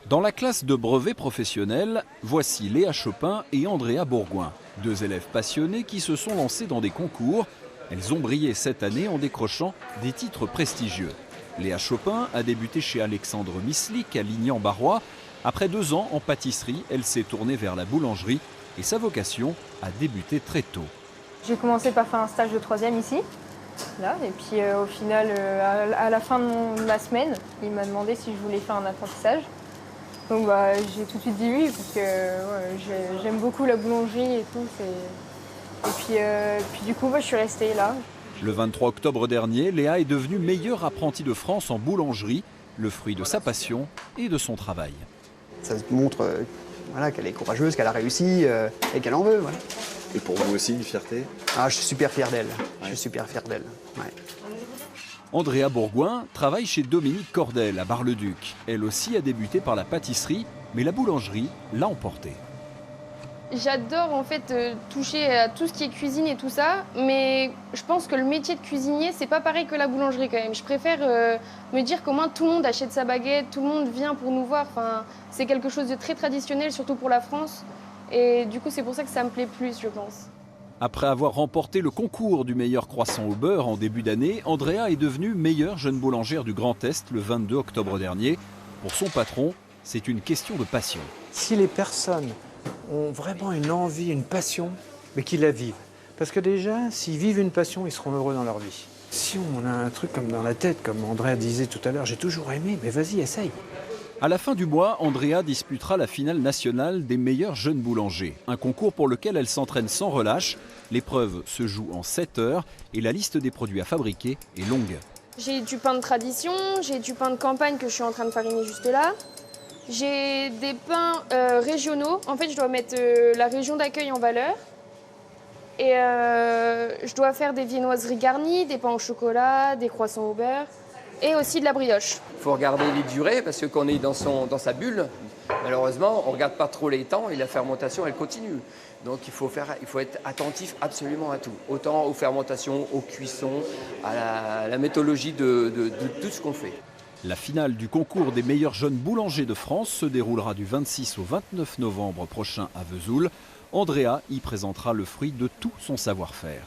Dans la classe de brevet professionnel, voici Léa Chopin et Andrea Bourgoin, deux élèves passionnés qui se sont lancés dans des concours. Elles ont brillé cette année en décrochant des titres prestigieux. Léa Chopin a débuté chez Alexandre Mislik à Lignan-Barrois. Après 2 ans en pâtisserie, elle s'est tournée vers la boulangerie et sa vocation a débuté très tôt. J'ai commencé par faire un stage de 3e ici, là, et puis au final, à la fin de la semaine, il m'a demandé si je voulais faire un apprentissage. Donc j'ai tout de suite dit oui, parce que j'aime beaucoup la boulangerie et tout. Et puis du coup, je suis restée là. Le 23 octobre dernier, Léa est devenue meilleure apprentie de France en boulangerie, le fruit de sa passion et de son travail. Ça montre qu'elle est courageuse, qu'elle a réussi et qu'elle en veut. Voilà. Et pour vous aussi, une fierté? Ah, je suis super fier d'elle. Je suis super fier d'elle. Ouais. Andrea Bourgoin travaille chez Dominique Cordel à Bar-le-Duc. Elle aussi a débuté par la pâtisserie, mais la boulangerie l'a emportée. J'adore en fait toucher à tout ce qui est cuisine et tout ça, mais je pense que le métier de cuisinier, c'est pas pareil que la boulangerie quand même. Je préfère me dire qu'au moins tout le monde achète sa baguette, tout le monde vient pour nous voir. Enfin, c'est quelque chose de très traditionnel, surtout pour la France. Et du coup, c'est pour ça que ça me plaît plus, je pense. Après avoir remporté le concours du meilleur croissant au beurre en début d'année, Andrea est devenue meilleure jeune boulangère du Grand Est le 22 octobre dernier. Pour son patron, c'est une question de passion. Si les personnes ont vraiment une envie, une passion, mais qu'ils la vivent. Parce que déjà, s'ils vivent une passion, ils seront heureux dans leur vie. Si on a un truc comme dans la tête, comme Andrea disait tout à l'heure, j'ai toujours aimé, mais vas-y, essaye. À la fin du mois, Andrea disputera la finale nationale des meilleurs jeunes boulangers. Un concours pour lequel elle s'entraîne sans relâche. L'épreuve se joue en 7 heures et la liste des produits à fabriquer est longue. J'ai du pain de tradition, j'ai du pain de campagne que je suis en train de fariner juste là. J'ai des pains régionaux. En fait, je dois mettre la région d'accueil en valeur. Et je dois faire des viennoiseries garnies, des pains au chocolat, des croissants au beurre et aussi de la brioche. Il faut regarder les durées parce que quand on est dans sa bulle, malheureusement, on ne regarde pas trop les temps et la fermentation, elle continue. Donc il faut être attentif absolument à tout. Autant aux fermentations, aux cuissons, à la méthodologie de tout ce qu'on fait. La finale du concours des meilleurs jeunes boulangers de France se déroulera du 26 au 29 novembre prochain à Vesoul. Andrea y présentera le fruit de tout son savoir-faire.